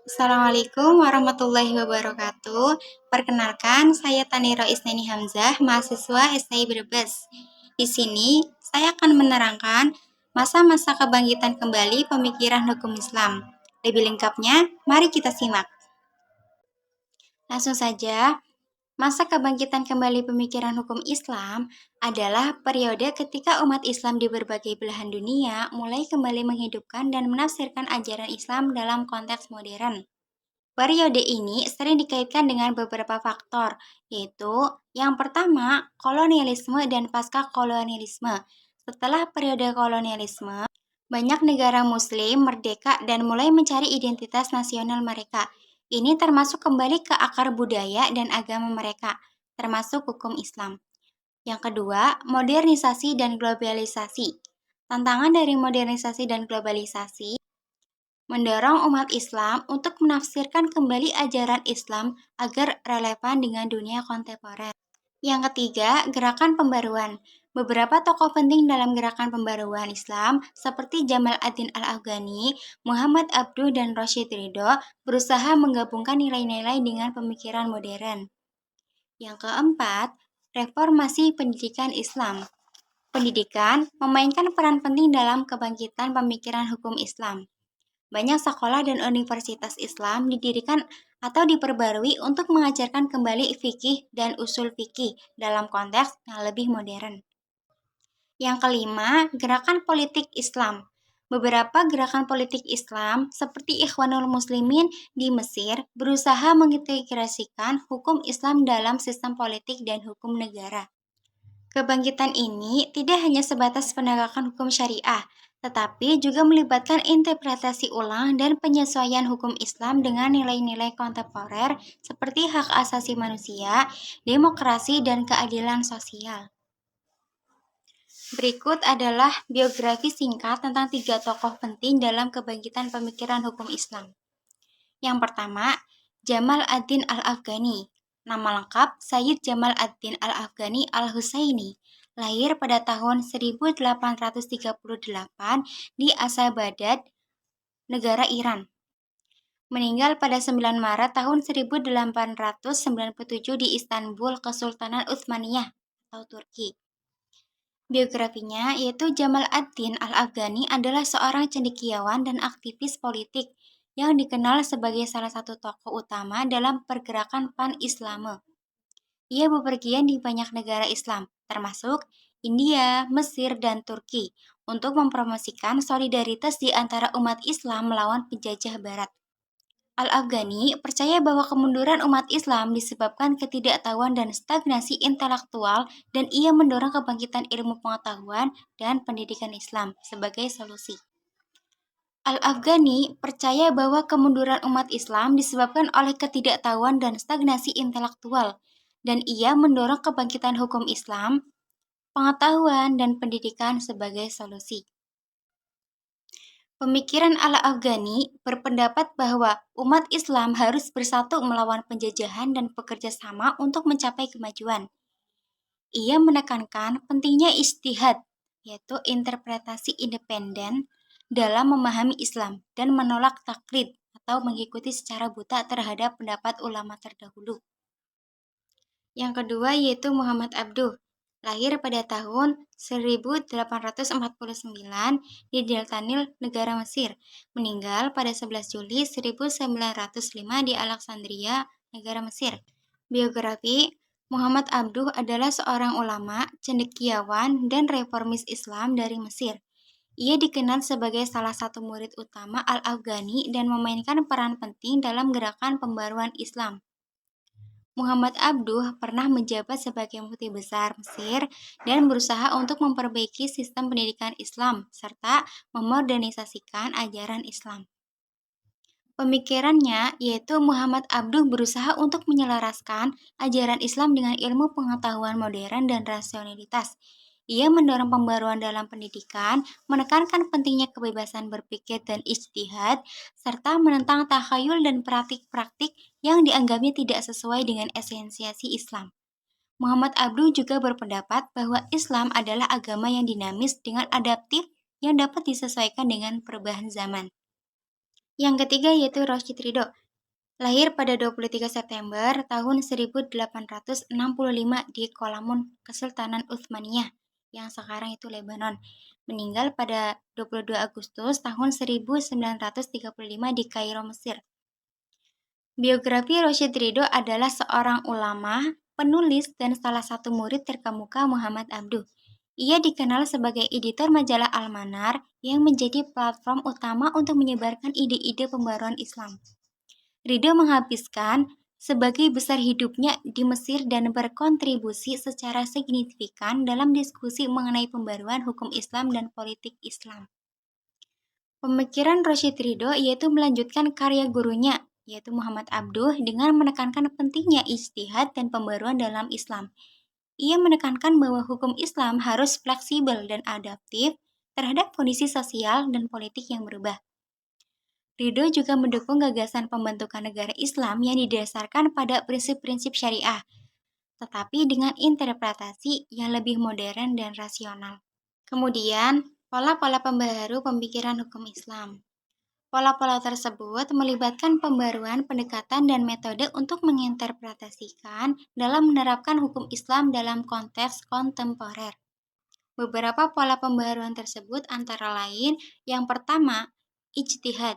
Assalamualaikum warahmatullahi wabarakatuh. Perkenalkan, saya Taniro Isneni Hamzah, mahasiswa STI Brebes. Di sini, saya akan menerangkan masa-masa kebangkitan kembali pemikiran hukum Islam. Lebih lengkapnya, mari kita simak. Langsung saja, masa kebangkitan kembali pemikiran hukum Islam adalah periode ketika umat Islam di berbagai belahan dunia mulai kembali menghidupkan dan menafsirkan ajaran Islam dalam konteks modern. Periode ini sering dikaitkan dengan beberapa faktor, yaitu yang pertama, kolonialisme dan pasca-kolonialisme. Setelah periode kolonialisme, banyak negara muslim merdeka dan mulai mencari identitas nasional mereka. Ini termasuk kembali ke akar budaya dan agama mereka, termasuk hukum Islam. Yang kedua, modernisasi dan globalisasi. Tantangan dari modernisasi dan globalisasi mendorong umat Islam untuk menafsirkan kembali ajaran Islam agar relevan dengan dunia kontemporer. Yang ketiga, gerakan pembaruan. Beberapa tokoh penting dalam gerakan pembaruan Islam seperti Jamal ad-Din al-Afghani, Muhammad Abduh, dan Rashid Ridho berusaha menggabungkan nilai-nilai dengan pemikiran modern. Yang keempat, reformasi pendidikan Islam. Pendidikan memainkan peran penting dalam kebangkitan pemikiran hukum Islam. Banyak sekolah dan universitas Islam didirikan atau diperbarui untuk mengajarkan kembali fikih dan usul fikih dalam konteks yang lebih modern. Yang kelima, gerakan politik Islam. Beberapa gerakan politik Islam seperti Ikhwanul Muslimin di Mesir berusaha mengintegrasikan hukum Islam dalam sistem politik dan hukum negara. Kebangkitan ini tidak hanya sebatas penegakan hukum syariah, tetapi juga melibatkan interpretasi ulang dan penyesuaian hukum Islam dengan nilai-nilai kontemporer seperti hak asasi manusia, demokrasi, dan keadilan sosial. Berikut adalah biografi singkat tentang 3 tokoh penting dalam kebangkitan pemikiran hukum Islam. Yang pertama, Jamal ad-Din al-Afghani. Nama lengkap Sayyid Jamal ad-Din al-Afghani al-Husaini. Lahir pada tahun 1838 di Asadabad, negara Iran. Meninggal pada 9 Maret tahun 1897 di Istanbul, Kesultanan Utsmaniyah atau Turki. Biografinya yaitu Jamal ad-Din al-Afghani adalah seorang cendekiawan dan aktivis politik yang dikenal sebagai salah satu tokoh utama dalam pergerakan pan-Islame. Ia bepergian di banyak negara Islam, termasuk India, Mesir, dan Turki, untuk mempromosikan solidaritas di antara umat Islam melawan penjajah Barat. Al-Afghani percaya bahwa kemunduran umat Islam disebabkan ketidaktahuan dan stagnasi intelektual, dan ia mendorong kebangkitan ilmu pengetahuan dan pendidikan Islam sebagai solusi. Al-Afghani percaya bahwa kemunduran umat Islam disebabkan oleh ketidaktahuan dan stagnasi intelektual, dan ia mendorong kebangkitan hukum Islam, pengetahuan, dan pendidikan sebagai solusi. Pemikiran Al-Afghani berpendapat bahwa umat Islam harus bersatu melawan penjajahan dan bekerja sama untuk mencapai kemajuan. Ia menekankan pentingnya ijtihad, yaitu interpretasi independen dalam memahami Islam, dan menolak taklid atau mengikuti secara buta terhadap pendapat ulama terdahulu. Yang kedua yaitu Muhammad Abduh, lahir pada tahun 1849 di Deltanil, negara Mesir. Meninggal pada 11 Juli 1905 di Alexandria, negara Mesir. Biografi Muhammad Abduh adalah seorang ulama, cendekiawan, dan reformis Islam dari Mesir. Ia dikenal sebagai salah satu murid utama Al-Afghani dan memainkan peran penting dalam gerakan pembaruan Islam. Muhammad Abduh pernah menjabat sebagai mufti besar Mesir dan berusaha untuk memperbaiki sistem pendidikan Islam serta memodernisasikan ajaran Islam. Pemikirannya yaitu Muhammad Abduh berusaha untuk menyelaraskan ajaran Islam dengan ilmu pengetahuan modern dan rasionalitas. Ia mendorong pembaruan dalam pendidikan, menekankan pentingnya kebebasan berpikir dan ijtihad, serta menentang takhayul dan praktik-praktik yang dianggapnya tidak sesuai dengan esensiasi Islam. Muhammad Abduh juga berpendapat bahwa Islam adalah agama yang dinamis dengan adaptif yang dapat disesuaikan dengan perubahan zaman. Yang ketiga yaitu Rashid Ridho, lahir pada 23 September tahun 1865 di Kolamun, Kesultanan Utsmaniyah, yang sekarang itu Lebanon. Meninggal pada 22 Agustus tahun 1935 di Kairo, Mesir. Biografi Rashid Ridho adalah seorang ulama, penulis, dan salah satu murid terkemuka Muhammad Abduh. Ia dikenal sebagai editor majalah Al-Manar yang menjadi platform utama untuk menyebarkan ide-ide pembaruan Islam. Ridho menghabiskan sebagai besar hidupnya di Mesir dan berkontribusi secara signifikan dalam diskusi mengenai pembaruan hukum Islam dan politik Islam. Pemikiran Rashid Ridho yaitu melanjutkan karya gurunya, yaitu Muhammad Abduh, dengan menekankan pentingnya ijtihad dan pembaruan dalam Islam. Ia menekankan bahwa hukum Islam harus fleksibel dan adaptif terhadap kondisi sosial dan politik yang berubah. Ridho juga mendukung gagasan pembentukan negara Islam yang didasarkan pada prinsip-prinsip syariah, tetapi dengan interpretasi yang lebih modern dan rasional. Kemudian, pola-pola pembaharu pemikiran hukum Islam. Pola-pola tersebut melibatkan pembaruan pendekatan dan metode untuk menginterpretasikan dalam menerapkan hukum Islam dalam konteks kontemporer. Beberapa pola pembaharuan tersebut antara lain, yang pertama, ijtihad,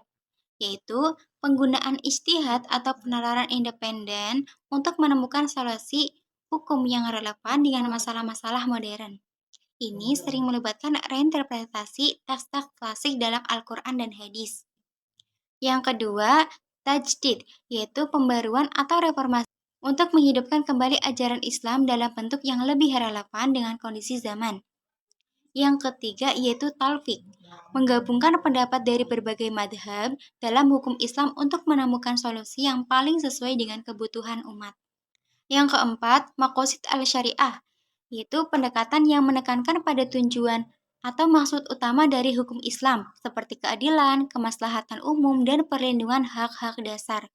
yaitu penggunaan ijtihad atau penalaran independen untuk menemukan solusi hukum yang relevan dengan masalah-masalah modern. Ini sering melibatkan reinterpretasi teks-teks klasik dalam Al-Quran dan Hadis. Yang kedua, tajdid, yaitu pembaruan atau reformasi untuk menghidupkan kembali ajaran Islam dalam bentuk yang lebih relevan dengan kondisi zaman. Yang ketiga yaitu talfiq, menggabungkan pendapat dari berbagai madhab dalam hukum Islam untuk menemukan solusi yang paling sesuai dengan kebutuhan umat. Yang keempat, maqasid al-syariah, yaitu pendekatan yang menekankan pada tujuan atau maksud utama dari hukum Islam, seperti keadilan, kemaslahatan umum, dan perlindungan hak-hak dasar.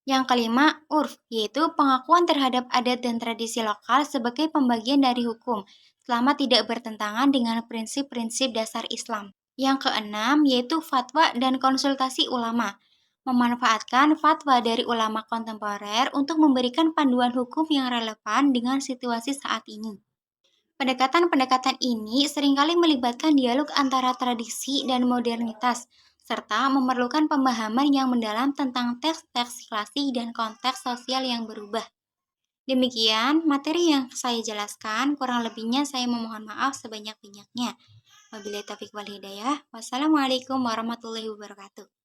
Yang kelima, urf, yaitu pengakuan terhadap adat dan tradisi lokal sebagai pembagian dari hukum, selama tidak bertentangan dengan prinsip-prinsip dasar Islam. Yang keenam, yaitu fatwa dan konsultasi ulama, memanfaatkan fatwa dari ulama kontemporer untuk memberikan panduan hukum yang relevan dengan situasi saat ini. Pendekatan-pendekatan ini seringkali melibatkan dialog antara tradisi dan modernitas, serta memerlukan pemahaman yang mendalam tentang teks-teks klasik dan konteks sosial yang berubah. Demikian materi yang saya jelaskan, kurang lebihnya saya memohon maaf sebanyak-banyaknya. Wabillahi taufiq wal hidayah. Wassalamualaikum warahmatullahi wabarakatuh.